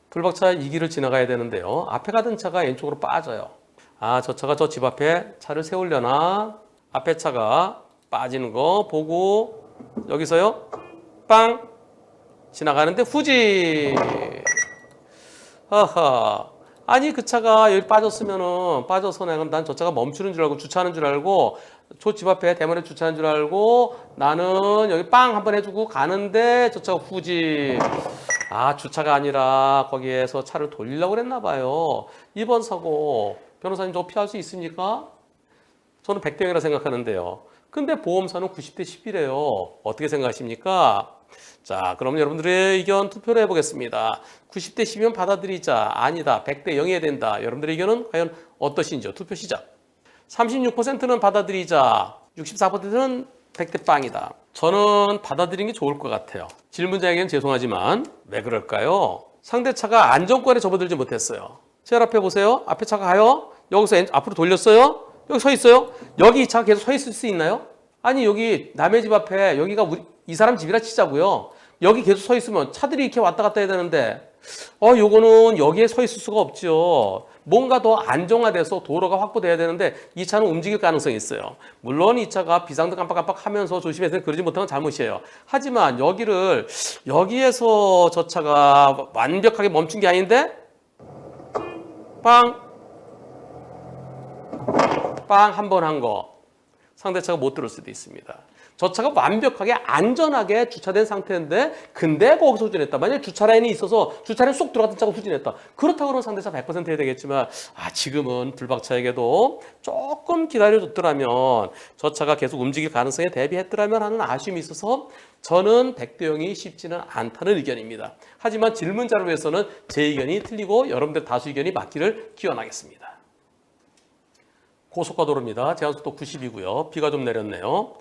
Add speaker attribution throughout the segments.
Speaker 1: 불박차 2기를 지나가야 되는데요. 앞에 가던 차가 왼쪽으로 빠져요. 아, 저 차가 저 집 앞에 차를 세우려나? 앞에 차가 빠지는 거 보고 여기서요. 빵! 지나가는데 후지! 하하. 아니 그 차가 여기 빠져서 내가 난 저 차가 멈추는 줄 알고 주차하는 줄 알고 저 집 앞에 대문에 주차하는 줄 알고 나는 여기 빵 한번 해주고 가는데 저 차가 후지. 아, 주차가 아니라 거기에서 차를 돌리려고 그랬나 봐요. 이번 사고 변호사님 저 피할 수 있습니까? 저는 100대 0이라 생각하는데요. 근데 보험사는 90대 10이래요. 어떻게 생각하십니까? 자, 그럼 여러분들의 의견 투표를 해보겠습니다. 90대 10이면 받아들이자. 아니다. 100대 0이어야 된다. 여러분들의 의견은 과연 어떠신지요? 투표 시작. 36%는 받아들이자. 64%는 100대 빵이다. 저는 받아들이는 게 좋을 것 같아요. 질문자에게는 죄송하지만 왜 그럴까요? 상대차가 안전권에 접어들지 못했어요. 제 앞에 보세요. 앞에 차가 가요. 여기서 앞으로 돌렸어요. 여기 서 있어요. 여기 이 차가 계속 서 있을 수 있나요? 아니 여기 남의 집 앞에 여기가 이 사람 집이라 치자고요. 여기 계속 서 있으면 차들이 이렇게 왔다 갔다 해야 되는데 요거는 여기에 서 있을 수가 없죠. 뭔가 더 안정화돼서 도로가 확보돼야 되는데 이 차는 움직일 가능성이 있어요. 물론 이 차가 비상등 깜빡깜빡 하면서 조심해서 그러지 못한 건 잘못이에요. 하지만 여기에서 저 차가 완벽하게 멈춘 게 아닌데 빵 한 번 한 거 상대차가 못 들을 수도 있습니다. 저 차가 완벽하게 안전하게 주차된 상태인데 근데 거기서 후진했다. 만약에 주차 라인이 있어서 주차 라인 쏙 들어갔던 차가 후진했다. 그렇다고 그러면 상대차 100% 해야 되겠지만 지금은 불박차에게도 조금 기다려줬더라면 저 차가 계속 움직일 가능성에 대비했더라면 하는 아쉬움이 있어서 저는 100대 0이 쉽지는 않다는 의견입니다. 하지만 질문자를 위해서는 제 의견이 틀리고 여러분들 다수 의견이 맞기를 기원하겠습니다. 고속가도로입니다. 제한속도 90이고요. 비가 좀 내렸네요.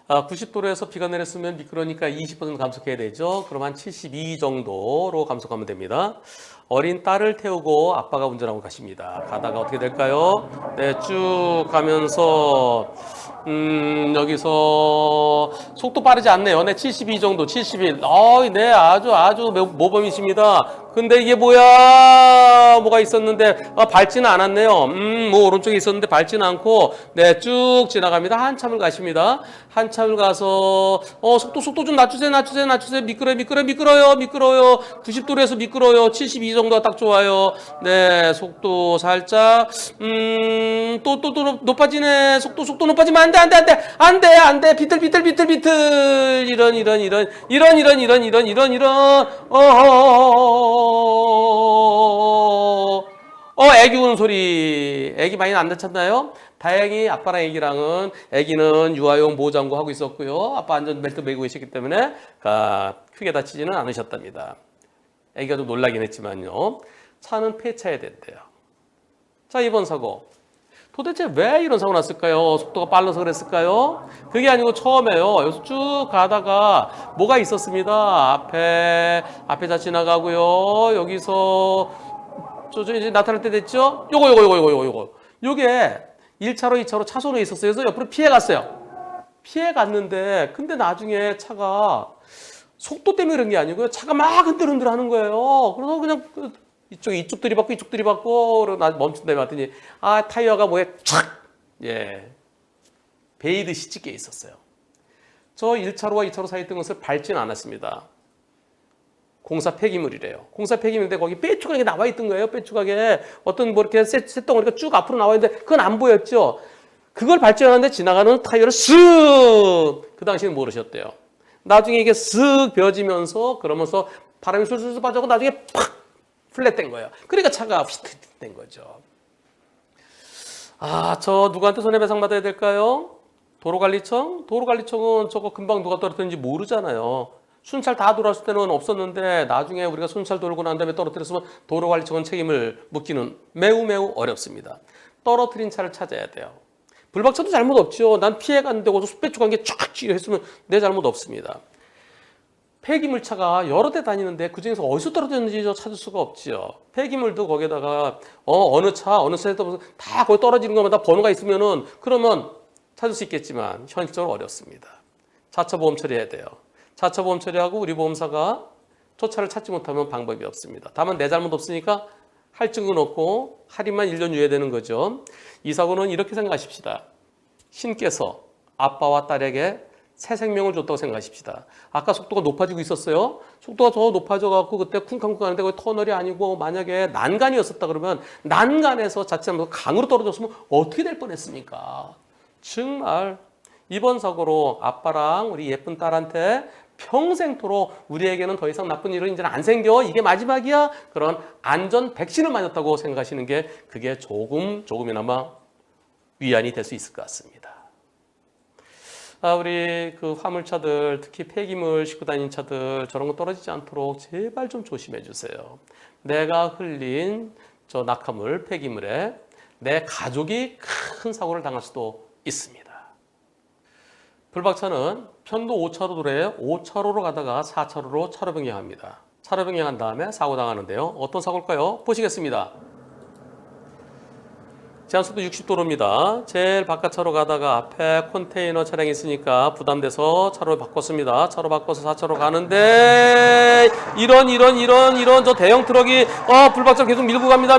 Speaker 1: 90도로에서 비가 내렸으면 미끄러니까 20% 감속해야 되죠. 그럼 한 72 정도로 감속하면 됩니다. 어린 딸을 태우고 아빠가 운전하고 가십니다. 가다가 어떻게 될까요? 네, 쭉 가면서 여기서 속도 빠르지 않네요. 네, 72 정도, 71. 네, 아주 모범이십니다. 근데 이게 뭐가 있었는데 밟지는 않았네요. 뭐 오른쪽에 있었는데 밟지는 않고 네, 쭉 지나갑니다. 한참을 가십니다. 한참을 가서 속도 좀 낮추세요. 미끄러요. 90도로에서 미끄러요. 72 정도가 딱 좋아요. 네, 속도 살짝 또 높아지네. 속도 높아지면 안 돼. 비틀. 이런. 애기 우는 소리. 애기 많이 안 다쳤나요? 다행히 아빠랑 애기랑은 애기는 유아용 보호장구 하고 있었고요. 아빠 안전벨트 매고 계셨기 때문에 크게 다치지는 않으셨답니다. 애기가 좀 놀라긴 했지만요. 차는 폐차해야 된대요. 자, 이번 사고. 도대체 왜 이런 사고 났을까요? 속도가 빨라서 그랬을까요? 그게 아니고 처음에요. 여기서 쭉 가다가 뭐가 있었습니다. 앞에 다 지나가고요. 여기서 이제 나타날 때 됐죠? 요게 1차로 2차로 차선에 있었어요. 그래서 옆으로 피해 갔는데 근데 나중에 차가 속도 때문에 그런 게 아니고요. 차가 막 흔들흔들 하는 거예요. 그래서 그냥 이쪽 들이받고 멈춘 다음에 봤더니 타이어가 착 베이듯이 찢겨 있었어요. 저 1차로와 2차로 사이에 있던 것을 밟지는 않았습니다. 공사 폐기물이래요. 공사 폐기물인데 거기 빼쭉하게 나와 있던 거예요. 빼쭉하게 어떤 이렇게 쇳덩어리가 쭉 앞으로 나와 있는데 그건 안 보였죠. 그걸 밟지 않았는데 지나가는 타이어를 쓱 그 당시에는 모르셨대요. 나중에 이게 쓱 베어지면서 그러면서 바람이 술술 빠져고 나중에 팍 플랫된 거예요. 그러니까 차가 휘트된 거죠. 저 누구한테 손해배상 받아야 될까요? 도로관리청? 도로관리청은 저거 금방 누가 떨어뜨렸는지 모르잖아요. 순찰 다 돌아왔을 때는 없었는데 나중에 우리가 순찰 돌고 난 다음에 떨어뜨렸으면 도로관리청은 책임을 묻기는 매우 어렵습니다. 떨어뜨린 차를 찾아야 돼요. 불박차도 잘못 없죠. 난 피해갔는데 거기서 빼쭉한 게 쫙 찌르했으면 내 잘못 없습니다. 폐기물차가 여러 대 다니는데 그중에서 어디서 떨어졌는지 찾을 수가 없지요. 폐기물도 거기다가 어느 차에서 다 거기 떨어지는 것마다 번호가 있으면은 그러면 찾을 수 있겠지만 현실적으로 어렵습니다. 자차 보험 처리해야 돼요. 자차 보험 처리하고 우리 보험사가 초차를 찾지 못하면 방법이 없습니다. 다만 내 잘못 없으니까 할 증은 없고 할인만 1년 유예되는 거죠. 이 사고는 이렇게 생각하십시다. 신께서 아빠와 딸에게 새 생명을 줬다고 생각하십시다. 아까 속도가 높아지고 있었어요. 속도가 더 높아져갖고 그때 쿵쾅쿵쾅 하는데 거기 터널이 아니고 만약에 난간이었었다 그러면 난간에서 자칫하면 강으로 떨어졌으면 어떻게 될 뻔했습니까? 정말 이번 사고로 아빠랑 우리 예쁜 딸한테 평생토록 우리에게는 더 이상 나쁜 일은 이제는 안 생겨. 이게 마지막이야. 그런 안전 백신을 맞았다고 생각하시는 게 그게 조금이나마 위안이 될 수 있을 것 같습니다. 우리 그 화물차들, 특히 폐기물 싣고 다니는 차들 저런 거 떨어지지 않도록 제발 좀 조심해 주세요. 내가 흘린 저 낙하물, 폐기물에 내 가족이 큰 사고를 당할 수도 있습니다. 불박차는 편도 5차로 도로에 5차로로 가다가 4차로로 차로 변경합니다. 차로 변경한 다음에 사고 당하는데요. 어떤 사고일까요? 보시겠습니다. 제한속도 60도로입니다. 제일 바깥차로 가다가 앞에 컨테이너 차량이 있으니까 부담돼서 차로를 바꿨습니다. 차로 바꿔서 4차로 가는데 이런 저 대형 트럭이 불박차 계속 밀고 갑니다.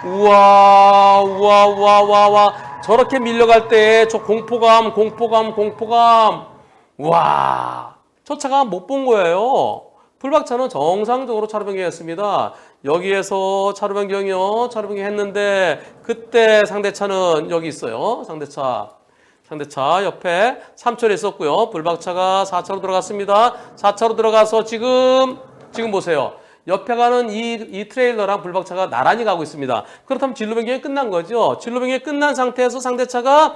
Speaker 1: 우와. 저렇게 밀려갈 때 저 공포감. 우와. 저 차가 못 본 거예요. 불박차는 정상적으로 차로 변경했습니다. 여기에서 차로 변경이요. 차로 변경했는데 그때 상대차는 여기 있어요. 상대차 옆에 3차로에 있었고요. 불박차가 4차로 들어갔습니다. 4차로 들어가서 지금 보세요. 옆에 가는 이 트레일러랑 불박차가 나란히 가고 있습니다. 그렇다면 진로 변경이 끝난 거죠. 진로 변경이 끝난 상태에서 상대차가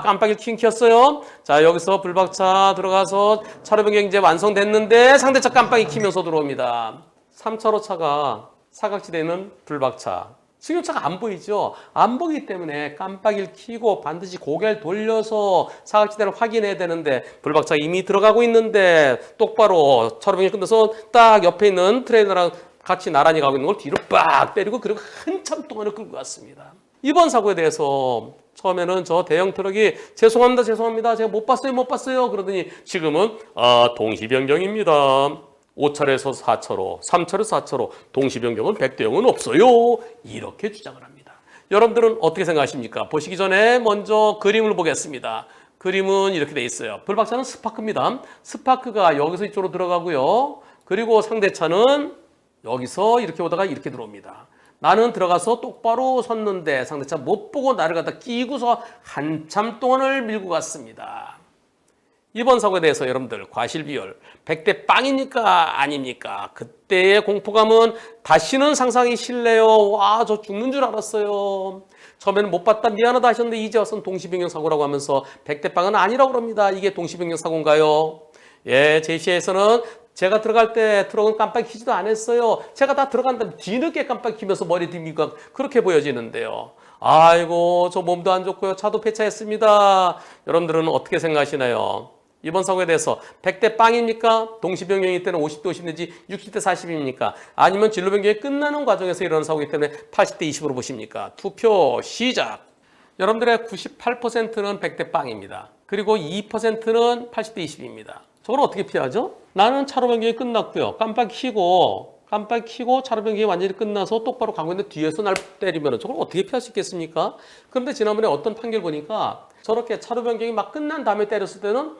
Speaker 1: 깜빡이를 켰어요. 자, 여기서 불박차 들어가서 차로 변경 이제 완성됐는데 상대차 깜빡이 켜면서 들어옵니다. 3차로 차가 사각지대에 있는 불박차. 승용차가 안 보이죠? 안 보이기 때문에 깜빡이를 켜고 반드시 고개를 돌려서 사각지대를 확인해야 되는데 불박차가 이미 들어가고 있는데 똑바로 차로 변경이 끝나서 딱 옆에 있는 트레일러랑 같이 나란히 가고 있는 걸 뒤로 빡 때리고 그리고 한참 동안을 끌고 갔습니다. 이번 사고에 대해서 처음에는 저 대형 트럭이 죄송합니다. 제가 못 봤어요. 그러더니 지금은 동시 변경입니다. 5차로에서 4차로, 3차로에서 4차로 동시 변경은 백대형은 없어요. 이렇게 주장을 합니다. 여러분들은 어떻게 생각하십니까? 보시기 전에 먼저 그림을 보겠습니다. 그림은 이렇게 돼 있어요. 불박차는 스파크입니다. 스파크가 여기서 이쪽으로 들어가고요. 그리고 상대차는 여기서 이렇게 오다가 이렇게 들어옵니다. 나는 들어가서 똑바로 섰는데 상대차 못 보고 나를 갖다 끼고서 한참 동안을 밀고 갔습니다. 이번 사고에 대해서 여러분들 과실비율 100대 빵입니까? 아닙니까? 그때의 공포감은 다시는 상상이 싫네요. 와, 저 죽는 줄 알았어요. 처음에는 못 봤다 미안하다 하셨는데 이제 와서는 동시변경 사고라고 하면서 100대 빵은 아니라고 합니다. 이게 동시변경 사고인가요? 예, 제시에서는 제가 들어갈 때 트럭은 깜빡이 켜지도 않았어요. 제가 다 들어간 다음에 뒤늦게 깜빡이 켜면서 머리 뒷미가 그렇게 보여지는데요. 아이고, 저 몸도 안 좋고요. 차도 폐차했습니다. 여러분들은 어떻게 생각하시나요? 이번 사고에 대해서 100대 빵입니까? 동시변경일 때는 50대 50인지 60대 40입니까? 아니면 진로 변경이 끝나는 과정에서 일어나는 사고이기 때문에 80대 20으로 보십니까? 투표 시작! 여러분들의 98%는 100대 빵입니다. 그리고 2%는 80대 20입니다. 저걸 어떻게 피하죠? 나는 차로 변경이 끝났고요. 깜빡 켜고 차로 변경이 완전히 끝나서 똑바로 가고 있는데 뒤에서 날 때리면 저걸 어떻게 피할 수 있겠습니까? 그런데 지난번에 어떤 판결 보니까 저렇게 차로 변경이 막 끝난 다음에 때렸을 때는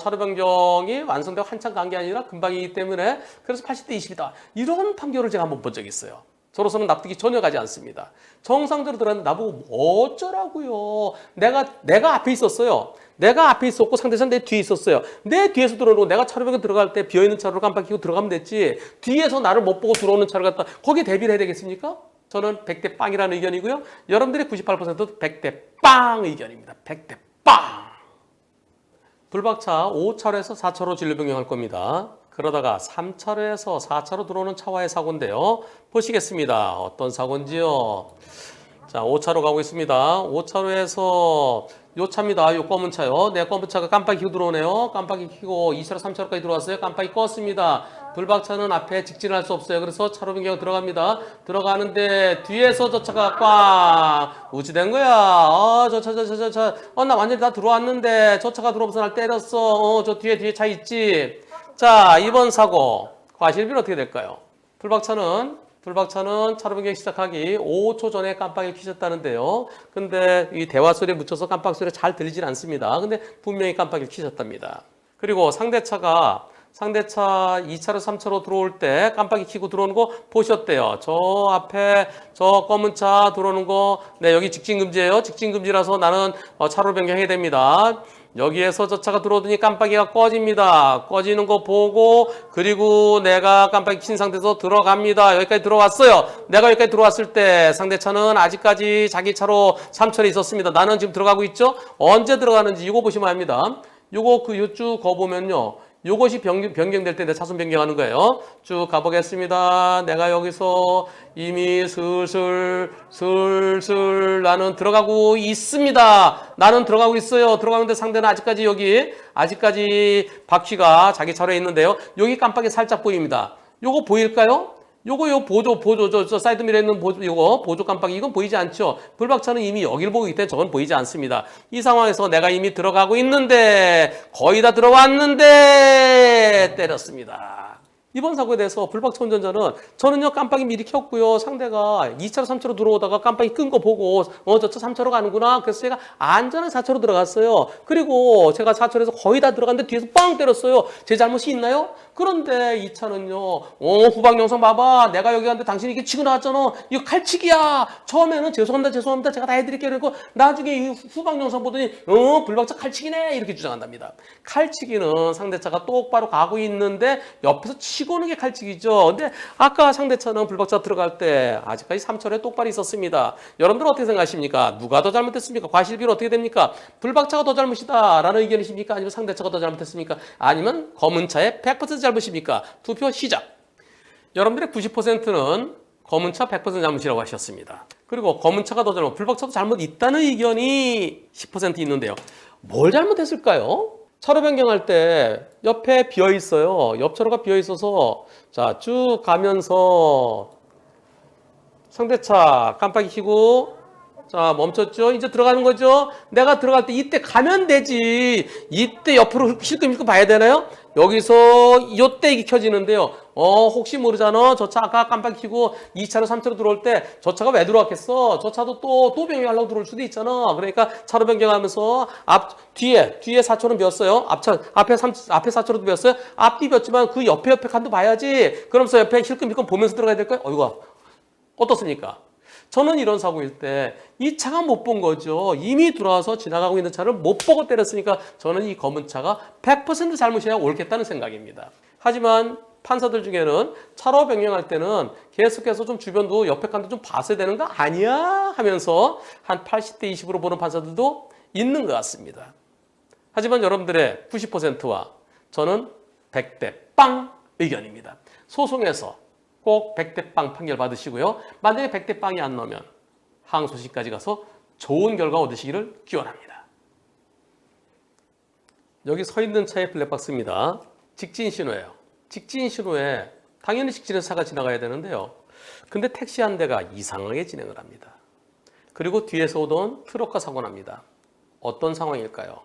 Speaker 1: 차로 변경이 완성되고 한참 간 게 아니라 금방이기 때문에 그래서 80대 20이다. 이런 판결을 제가 한번 본 적이 있어요. 저로서는 납득이 전혀 가지 않습니다. 정상적으로 들었는데 나보고 어쩌라고요. 내가 앞에 있었어요. 내가 앞에 있었고 상대차는 내 뒤에 있었어요. 내 뒤에서 들어오고 내가 차로 변경 들어갈 때 비어있는 차로를 깜빡 켜고 들어가면 됐지. 뒤에서 나를 못 보고 들어오는 차를 갖다 거기에 대비를 해야 되겠습니까? 저는 100대 빵이라는 의견이고요. 여러분들의 98%도 100대 빵 의견입니다. 100대 빵. 불박차 5차로에서 4차로 진로 변경할 겁니다. 그러다가 3차로에서 4차로 들어오는 차와의 사고인데요. 보시겠습니다. 어떤 사고인지요. 자, 5차로 가고 있습니다. 5차로에서 요 차입니다. 요 검은 차요. 내 검은 차가 깜빡이 켜고 들어오네요. 깜빡이 켜고 2차로 3차로까지 들어왔어요. 깜빡이 껐습니다. 불박차는 앞에 직진할 수 없어요. 그래서 차로 변경 들어갑니다. 들어가는데 뒤에서 저 차가 꽝 우지된 거야. 나 완전히 다 들어왔는데 저 차가 들어오면서 날 때렸어. 저 뒤에 차 있지. 자, 이번 사고 과실비는 어떻게 될까요? 불박차는 차로 변경 시작하기 5초 전에 깜빡이를 켜셨다는데요. 근데 이 대화 소리에 묻혀서 깜빡 소리가 잘 들리진 않습니다. 근데 분명히 깜빡이를 켜셨답니다. 그리고 상대차 2차로 3차로 들어올 때 깜빡이 켜고 들어오는 거 보셨대요. 저 앞에 저 검은 차 들어오는 거, 네, 여기 직진금지예요. 직진금지라서 나는 차로 변경해야 됩니다. 여기에서 저 차가 들어오더니 깜빡이가 꺼집니다. 꺼지는 거 보고 그리고 내가 깜빡이 킨 상태에서 들어갑니다. 여기까지 들어왔어요. 내가 여기까지 들어왔을 때 상대차는 아직까지 자기 차로 3차로에 있었습니다. 나는 지금 들어가고 있죠. 언제 들어가는지 이거 보시면 압니다. 요거 쭉 거보면요. 요것이 변경될 때 내 차선 변경하는 거예요. 쭉 가보겠습니다. 내가 여기서 이미 슬슬 나는 들어가고 있습니다. 나는 들어가고 있어요. 들어가는데 상대는 아직까지 바퀴가 자기 차로에 있는데요. 여기 깜빡이 살짝 보입니다. 요거 보일까요? 요 보조, 저 사이드미러에 있는 보조 깜빡이, 이건 보이지 않죠? 불박차는 이미 여기를 보고 있기 때문에 저건 보이지 않습니다. 이 상황에서 내가 이미 들어가고 있는데, 거의 다 들어왔는데, 때렸습니다. 이번 사고에 대해서 불박차 운전자는 저는요 깜빡이 미리 켰고요. 상대가 2차로 3차로 들어오다가 깜빡이 끈 거 보고 저 차 3차로 가는구나. 그래서 제가 안전하게 4차로 들어갔어요. 그리고 제가 4차로에서 거의 다 들어갔는데 뒤에서 빵 때렸어요. 제 잘못이 있나요? 그런데 이 차는요. 후방 영상 봐봐. 내가 여기 갔는데 당신이 이렇게 치고 나왔잖아. 이거 칼치기야. 처음에는 죄송합니다. 제가 다 해드릴게요. 그리고 나중에 이 후방 영상 보더니 불박차 칼치기네. 이렇게 주장한답니다. 칼치기는 상대차가 똑바로 가고 있는데 옆에서 치고 오는 게 칼치기죠. 근데 아까 상대차는 불박차 들어갈 때 아직까지 3차로에 똑바로 있었습니다. 여러분들은 어떻게 생각하십니까? 누가 더 잘못했습니까? 과실비는 어떻게 됩니까? 불박차가 더 잘못이다 라는 의견이십니까? 아니면 상대차가 더 잘못했습니까? 아니면 검은 차의 100% 잘못입니까? 투표 시작. 여러분들의 90%는 검은 차 100% 잘못이라고 하셨습니다. 그리고 검은 차가 더 잘못, 불박차도 잘못 있다는 의견이 10% 있는데요. 뭘 잘못했을까요? 차로 변경할 때 옆에 비어 있어요. 옆차로가 비어 있어서 자, 쭉 가면서 상대차 깜빡이 켜고 자, 멈췄죠? 이제 들어가는 거죠? 내가 들어갈 때 이때 가면 되지. 이때 옆으로 실금 봐야 되나요? 여기서 요때 이게 켜지는데요. 혹시 모르잖아. 저 차 아까 깜빡이 켜고 2차로 3차로 들어올 때 저 차가 왜 들어왔겠어? 저 차도 또 변경하려고 들어올 수도 있잖아. 그러니까 차로 변경하면서 뒤에 4차로는 비었어요. 앞에 4차로도 비었어요. 앞뒤 비었지만 그 옆에 칸도 봐야지. 그러면서 옆에 실금 보면서 들어가야 될까요? 어이구, 어떻습니까? 저는 이런 사고일 때 이 차가 못 본 거죠. 이미 들어와서 지나가고 있는 차를 못 보고 때렸으니까 저는 이 검은 차가 100% 잘못이야 옳겠다는 생각입니다. 하지만 판사들 중에는 차로 변경할 때는 계속해서 좀 주변도 옆에 칸도 좀 봤어야 되는 거 아니야? 하면서 한 80대 20으로 보는 판사들도 있는 것 같습니다. 하지만 여러분들의 90%와 저는 100대 빵 의견입니다. 소송에서 꼭 100대 빵 판결 받으시고요. 만약에 100대 빵이 안 나오면 항소심까지 가서 좋은 결과 얻으시기를 기원합니다. 여기 서 있는 차의 블랙박스입니다. 직진 신호예요. 직진 신호에 당연히 직진해서 차가 지나가야 되는데요. 근데 택시 한 대가 이상하게 진행을 합니다. 그리고 뒤에서 오던 트럭과 사고 납니다. 어떤 상황일까요?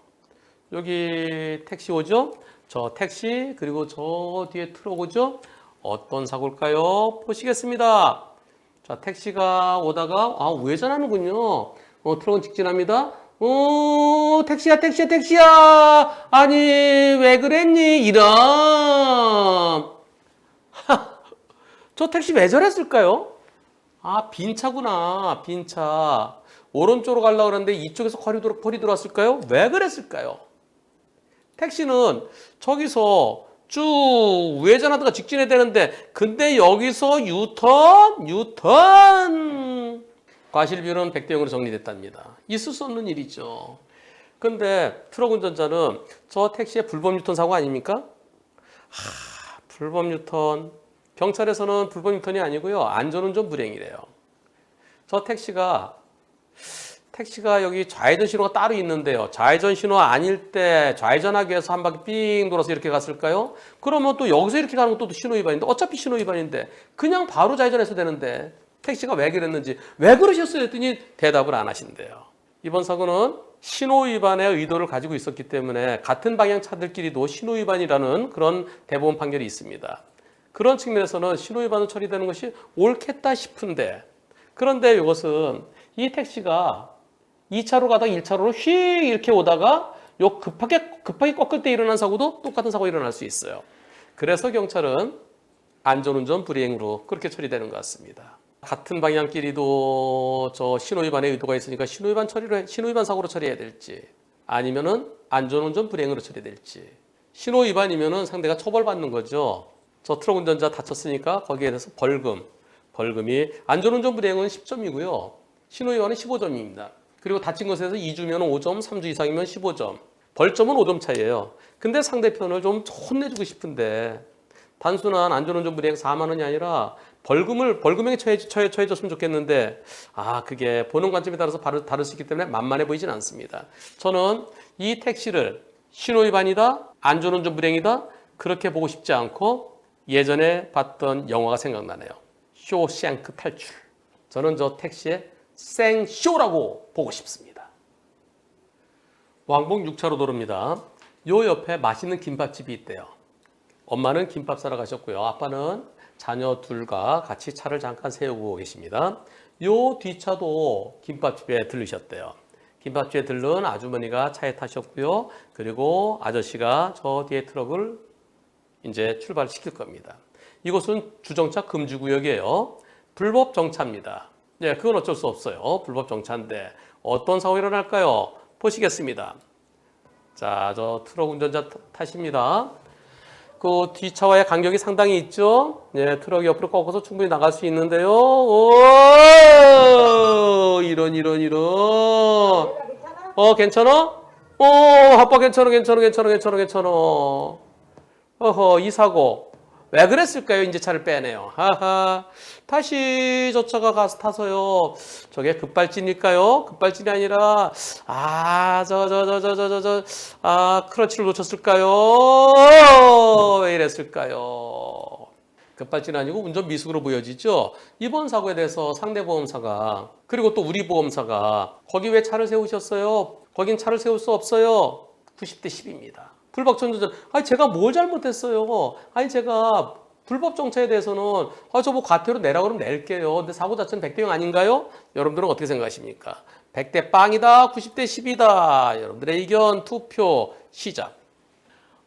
Speaker 1: 여기 택시 오죠? 저 택시 그리고 저 뒤에 트럭 오죠? 어떤 사고일까요? 보시겠습니다. 자, 택시가 오다가 우회전하는군요. 트럭은 직진합니다. 택시야. 아니, 왜 그랬니? 이런. 저 택시 왜 저랬을까요? 빈 차구나. 빈 차. 오른쪽으로 가려고 그랬는데 이쪽에서 펄이 들어왔을까요? 왜 그랬을까요? 택시는 저기서 쭉 우회전하다가 직진해야 되는데 근데 여기서 유턴 과실비율은 100대 0으로 정리됐답니다. 있을 수 없는 일이죠. 근데 트럭 운전자는 저 택시의 불법 유턴 사고 아닙니까? 불법 유턴. 경찰에서는 불법 유턴이 아니고요. 안전운전 불행이래요. 저 택시가 택시가 여기 좌회전 신호가 따로 있는데요. 좌회전 신호 아닐 때 좌회전하기 위해서 한 바퀴 삥 돌아서 이렇게 갔을까요? 그러면 또 여기서 이렇게 가는 것도 신호 위반인데 어차피 신호 위반인데 그냥 바로 좌회전해서 되는데 택시가 왜 그랬는지 왜 그러셨어요? 했더니 대답을 안 하신대요. 이번 사고는 신호 위반의 의도를 가지고 있었기 때문에 같은 방향 차들끼리도 신호 위반이라는 그런 대법원 판결이 있습니다. 그런 측면에서는 신호 위반으로 처리되는 것이 옳겠다 싶은데 그런데 이것은 이 택시가 2차로 가다가 1차로로 휙 이렇게 오다가 요 급하게 꺾을 때 일어난 사고도 똑같은 사고가 일어날 수 있어요. 그래서 경찰은 안전운전 불이행으로 그렇게 처리되는 것 같습니다. 같은 방향끼리도 저 신호위반의 의도가 있으니까 신호위반 사고로 처리해야 될지 아니면은 안전운전 불이행으로 처리될지 신호위반이면은 상대가 처벌받는 거죠. 저 트럭 운전자 다쳤으니까 거기에 대해서 벌금이 안전운전 불이행은 10점이고요. 신호위반은 15점입니다. 그리고 다친 것에서 2주면 5점, 3주 이상이면 15점. 벌점은 5점 차이예요. 근데 상대편을 좀 혼내주고 싶은데 단순한 안전운전 불이행 4만 원이 아니라 벌금에 처해졌으면 좋겠는데 그게 보는 관점에 따라서 다를 수 있기 때문에 만만해 보이진 않습니다. 저는 이 택시를 신호위반이다, 안전운전 불이행이다 그렇게 보고 싶지 않고 예전에 봤던 영화가 생각나네요. 쇼생크 탈출. 저는 저 택시의 생쇼라고 보고 싶습니다. 왕복 6차로 도로입니다. 요 옆에 맛있는 김밥집이 있대요. 엄마는 김밥 사러 가셨고요. 아빠는 자녀 둘과 같이 차를 잠깐 세우고 계십니다. 요 뒷차도 김밥집에 들르셨대요. 김밥집에 들른 아주머니가 차에 타셨고요. 그리고 아저씨가 저 뒤에 트럭을 이제 출발시킬 겁니다. 이곳은 주정차 금지구역이에요. 불법 정차입니다. 네, 그건 어쩔 수 없어요. 불법 정차인데 어떤 사고가 일어날까요? 보시겠습니다. 자, 저 트럭 운전자 타십니다. 그 뒷차와의 간격이 상당히 있죠? 네, 트럭이 옆으로 꺾어서 충분히 나갈 수 있는데요. 오, 이런. 괜찮아? 아빠 괜찮아. 어허, 이 사고. 왜 그랬을까요? 이제 차를 빼네요. 다시 저 차가 가서 타서요. 저게 급발진일까요? 급발진이 아니라, 크러치를 놓쳤을까요? 왜 이랬을까요? 급발진 아니고 운전 미숙으로 보여지죠? 이번 사고에 대해서 상대 보험사가, 그리고 또 우리 보험사가, 거기 왜 차를 세우셨어요? 거긴 차를 세울 수 없어요. 90대 10입니다. 불법 정차전. 제가 뭘 잘못했어요? 제가 불법 정차에 대해서는 저 뭐 과태료 내라 그러면 낼게요. 근데 사고 자체는 100대 0 아닌가요? 여러분들은 어떻게 생각하십니까? 100대 빵이다, 90대 10이다. 여러분들의 의견 투표 시작.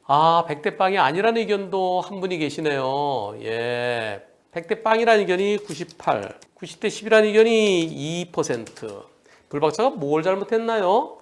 Speaker 1: 100대 빵이 아니라는 의견도 한 분이 계시네요. 예. 100대 빵이라는 의견이 98, 90대 10이라는 의견이 2%. 불박차가 뭘 잘못했나요?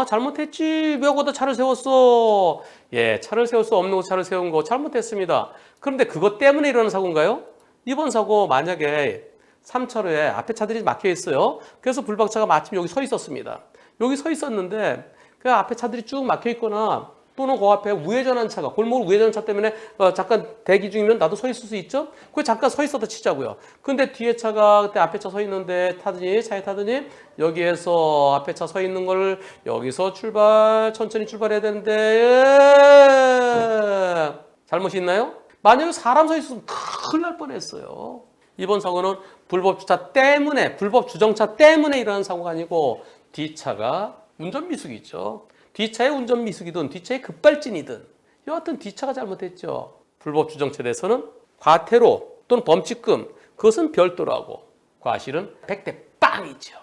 Speaker 1: 잘못했지. 왜 거기다 차를 세웠어? 예, 차를 세울 수 없는 곳 차를 세운 거 잘못했습니다. 그런데 그것 때문에 일어난 사고인가요? 이번 사고 만약에 3차로에 앞에 차들이 막혀 있어요. 그래서 불박차가 마침 여기 서 있었습니다. 여기 서 있었는데 그 앞에 차들이 쭉 막혀 있거나 또는 그 앞에 우회전한 차가 골목을 우회전한 차 때문에 잠깐 대기 중이면 나도 서 있을 수 있죠? 그 잠깐 서 있었다 치자고요. 근데 뒤에 차가 그때 앞에 차 서 있는데 차에 타더니 여기에서 앞에 차 서 있는 걸 여기서 천천히 출발해야 되는데 잘못이 있나요? 만약에 사람 서 있었으면 큰일 날 뻔했어요. 이번 사고는 불법 주차 때문에 불법 주정차 때문에 일어난 사고가 아니고 뒷차가 운전 미숙이죠. 뒷차의 운전 미숙이든 뒷차의 급발진이든 여하튼 뒷차가 잘못했죠. 불법 주정차에 대해서는 과태료 또는 범칙금 그것은 별도로 하고 과실은 100대 빵이죠.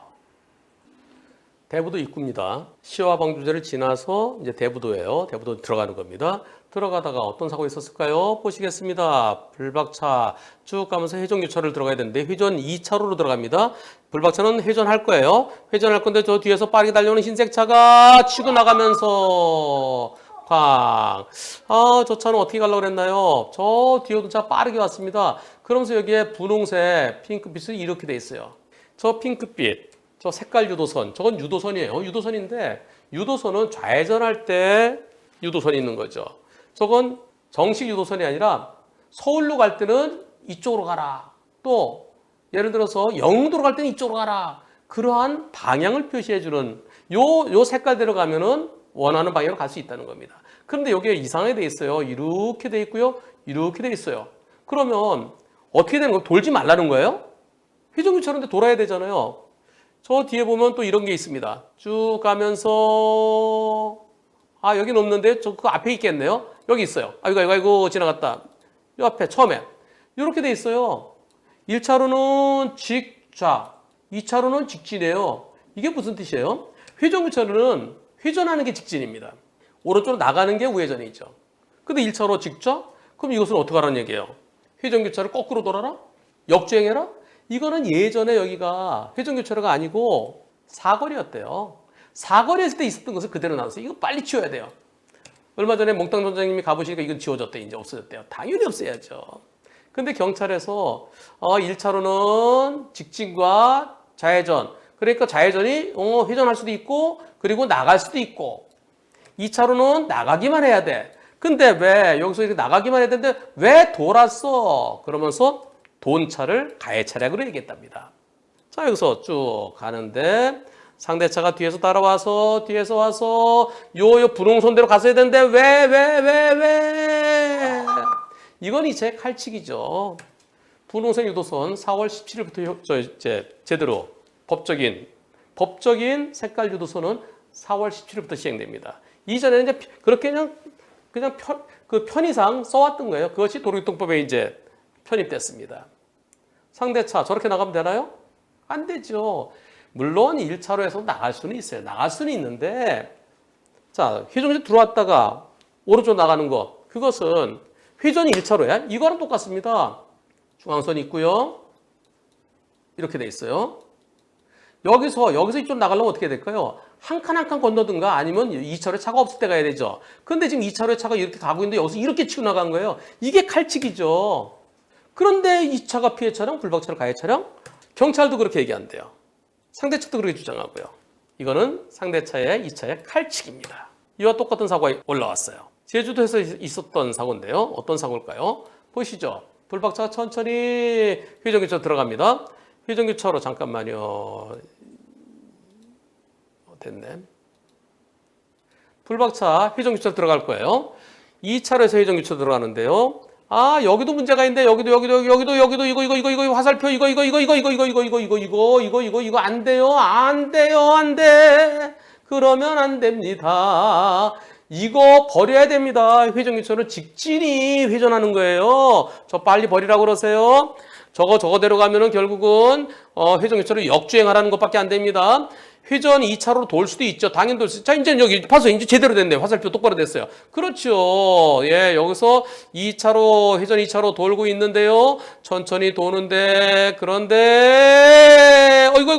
Speaker 1: 대부도 입구입니다. 시와 방주제를 지나서 이제 대부도예요. 대부도 들어가는 겁니다. 들어가다가 어떤 사고가 있었을까요? 보시겠습니다. 불박차 쭉 가면서 회전교차를 들어가야 되는데 회전 2차로로 들어갑니다. 불박차는 회전할 거예요. 회전할 건데 저 뒤에서 빠르게 달려오는 흰색 차가 치고 나가면서 쾅. 저 차는 어떻게 가려고 그랬나요? 저 뒤에 오던 차 빠르게 왔습니다. 그러면서 여기에 분홍색 핑크빛이 이렇게 돼 있어요. 저 핑크빛, 저 색깔 유도선, 저건 유도선이에요. 유도선인데 유도선은 좌회전할 때 유도선이 있는 거죠. 저건 정식 유도선이 아니라 서울로 갈 때는 이쪽으로 가라. 또 예를 들어서 영도로 갈 때는 이쪽으로 가라. 그러한 방향을 표시해주는 요 색깔대로 가면은 원하는 방향으로 갈 수 있다는 겁니다. 그런데 여기에 이상하게 돼 있어요. 이렇게 돼 있고요. 이렇게 돼 있어요. 그러면 어떻게 되는 거예요? 돌지 말라는 거예요? 회전교차로인데 돌아야 되잖아요. 저 뒤에 보면 또 이런 게 있습니다. 쭉 가면서 여기는 없는데 저 그 앞에 있겠네요. 여기 있어요. 아이고 지나갔다. 요 앞에 처음에 이렇게 돼 있어요. 1차로는 직좌, 2차로는 직진이에요. 이게 무슨 뜻이에요? 회전교차로는 회전하는 게 직진입니다. 오른쪽으로 나가는 게 우회전이죠. 근데 1차로 직좌? 그럼 이것은 어떻게 하라는 얘기예요? 회전교차로 거꾸로 돌아라? 역주행해라? 이거는 예전에 여기가 회전교차로가 아니고 사거리였대요. 사거리였을 때 있었던 것을 그대로 놔뒀어요. 이거 빨리 치워야 돼요. 얼마 전에 몽땅 원장님이 가보시니까 이건 지워졌대. 이제 없어졌대요. 당연히 없애야죠. 근데 경찰에서 1차로는 직진과 좌회전. 그러니까 좌회전이 회전할 수도 있고 그리고 나갈 수도 있고 2차로는 나가기만 해야 돼. 근데 왜 여기서 이렇게 나가기만 해야 되는데 왜 돌았어? 그러면서 돈차를 가해 차량으로 얘기했답니다. 자, 여기서 쭉 가는데 상대차가 뒤에서 따라와서 뒤에서 와서 요 분홍선대로 갔어야 되는데 왜? 이건 이제 칼치기죠. 분홍선 유도선 4월 17일부터 제대로 법적인 색깔 유도선은 4월 17일부터 시행됩니다. 이전에는 이제 그렇게 그냥 편의상 써왔던 거예요. 그것이 도로교통법에 이제 편입됐습니다. 상대차 저렇게 나가면 되나요? 안 되죠. 물론 1차로에서 나갈 수는 있어요. 나갈 수는 있는데 자, 회전이 들어왔다가 오른쪽 나가는 거 그것은 회전이 1차로야. 이거랑 똑같습니다. 중앙선이 있고요. 이렇게 돼 있어요. 여기서 이쪽 나가려면 어떻게 될까요? 한 칸 한 칸 건너든가 아니면 2차로에 차가 없을 때 가야 되죠. 근데 지금 2차로에 차가 이렇게 가고 있는데 여기서 이렇게 치고 나간 거예요. 이게 칼치기죠. 그런데 2차가 피해 차량, 불박차로 가해 차량? 경찰도 그렇게 얘기한대요. 상대 측도 그렇게 주장하고요. 이거는 상대차의 2차의 칼치기입니다. 이와 똑같은 사고가 올라왔어요. 제주도에서 있었던 사고인데요. 어떤 사고일까요? 보시죠. 불박차가 천천히 회전교차로 들어갑니다. 회전교차로 잠깐만요. 됐네. 불박차 회전교차로 들어갈 거예요. 2차로에서 회전교차로 들어가는데요. 여기도 문제가 있는데 여기도 이거 화살표 이거 안 돼요. 안 돼. 그러면 안 됩니다. 이거 버려야 됩니다. 회전교차로 직진이 회전하는 거예요. 저 빨리 버리라고 그러세요. 저거대로 가면은 결국은 회전교차로 역주행하라는 것밖에 안 됩니다. 회전 2차로로 돌 수도 있죠. 당연히 돌 수 있죠. 자, 이제 여기 봐서 이제 제대로 됐네. 화살표 똑바로 됐어요. 그렇죠. 예, 여기서 2차로, 회전 2차로 돌고 있는데요. 천천히 도는데, 그런데, 이거,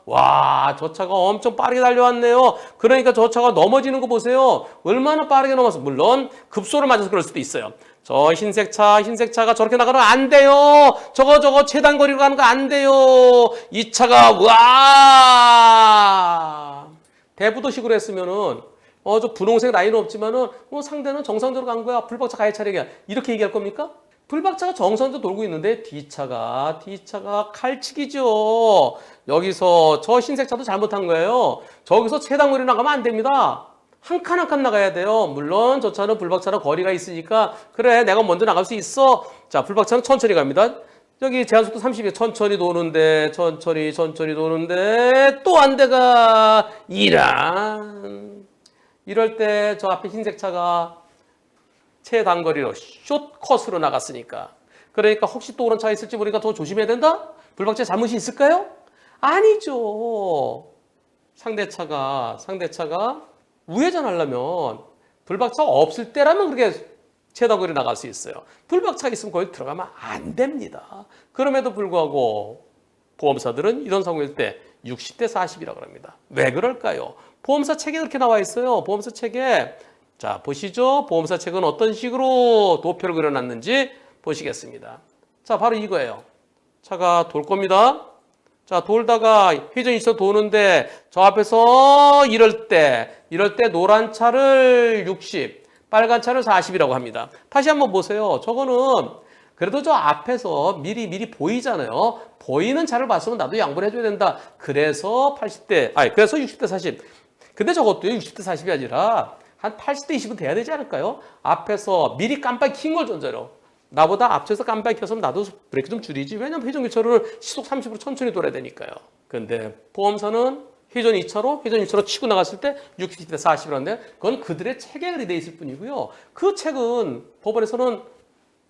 Speaker 1: 와, 저 차가 엄청 빠르게 달려왔네요. 그러니까 저 차가 넘어지는 거 보세요. 얼마나 빠르게 넘어서, 물론 급소를 맞아서 그럴 수도 있어요. 저 흰색차가 저렇게 나가면 안 돼요. 저거 최단거리로 가는 거 안 돼요. 이 차가 대부도식으로 했으면은 저 분홍색 라인은 없지만은 상대는 정상적으로 간 거야. 불박차 가해 차량이야. 이렇게 얘기할 겁니까? 불박차가 정상적으로 돌고 있는데 뒤차가 칼치기죠. 여기서 저 흰색차도 잘못한 거예요. 저기서 최단거리로 나가면 안 됩니다. 한 칸 한 칸 나가야 돼요. 물론 저 차는 불박차랑 거리가 있으니까 그래 내가 먼저 나갈 수 있어. 자, 불박차는 천천히 갑니다. 여기 제한속도 30에 천천히 도는데 또 안 돼가 이럴 때 저 앞에 흰색 차가 최단거리로 숏컷으로 나갔으니까 그러니까 혹시 또 그런 차가 있을지 모르니까 더 조심해야 된다? 불박차 잘못이 있을까요? 아니죠. 상대차가 우회전하려면 불박차가 없을 때라면 그렇게 최단거리 나갈 수 있어요. 불박차가 있으면 거기 들어가면 안 됩니다. 그럼에도 불구하고 보험사들은 이런 사고일 때 60대 40이라고 합니다. 왜 그럴까요? 보험사 책에 그렇게 나와 있어요. 보험사 책에 자 보시죠. 보험사 책은 어떤 식으로 도표를 그려놨는지 보시겠습니다. 자 바로 이거예요. 차가 돌 겁니다. 자 돌다가 회전이 있어 도는데 저 앞에서 이럴 때 노란 차를 60, 빨간 차를 40이라고 합니다. 다시 한번 보세요. 저거는 그래도 저 앞에서 미리 보이잖아요. 보이는 차를 봤으면 나도 양보를 해줘야 된다. 그래서 60대 40. 근데 저것도 60대 40이 아니라 한 80대 20은 돼야 되지 않을까요? 앞에서 미리 깜빡이 킨 걸 전제로. 나보다 앞서서 깜빡이 켜서 나도 브레이크 좀 줄이지. 왜냐면 회전 교차로를 시속 30으로 천천히 돌아야 되니까요. 근데 보험사는 회전 2차로 치고 나갔을 때 60대 40이라는데 그건 그들의 책에 의뢰돼 있을 뿐이고요. 그 책은 법원에서는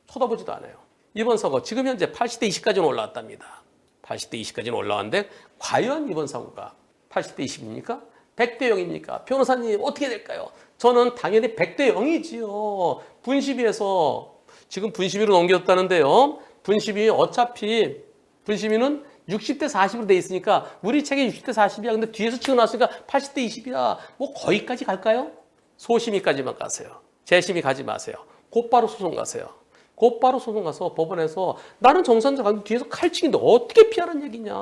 Speaker 1: 쳐다보지도 않아요. 이번 사고 지금 현재 80대 20까지는 올라왔답니다. 80대 20까지는 올라왔는데 과연 이번 사고가 80대 20입니까? 100대 0입니까? 변호사님 어떻게 될까요? 저는 당연히 100대 0이지요. 분시비에서 지금 분시비로 넘겼다는데요. 분시비 어차피 분시비는 60대 40으로 돼 있으니까 우리 책에 60대 40이야. 근데 뒤에서 치고 나왔으니까 80대 20이야. 뭐 거기까지 갈까요? 소심이까지만 가세요. 재심이 가지 마세요. 곧바로 소송 가세요. 곧바로 소송 가서 법원에서 나는 정상적 아닌데 뒤에서 칼치기인데 어떻게 피하는 얘기냐.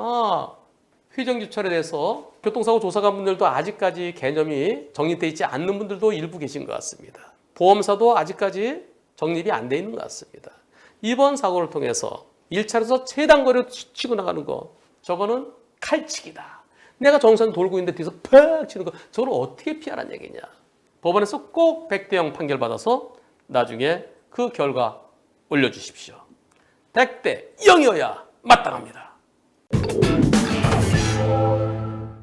Speaker 1: 회전교차로에 대해서 교통사고 조사관분들도 아직까지 개념이 정립되어 있지 않는 분들도 일부 계신 것 같습니다. 보험사도 아직까지 정립이 안 돼 있는 것 같습니다. 이번 사고를 통해서 1차로에서 최단거리로 치고 나가는 거 저거는 칼치기다. 내가 정상 돌고 있는데 뒤에서 팍 치는 거 저걸 어떻게 피하란 얘기냐. 법원에서 꼭 100대 0 판결 받아서 나중에 그 결과 올려주십시오. 100대 0이어야 마땅합니다.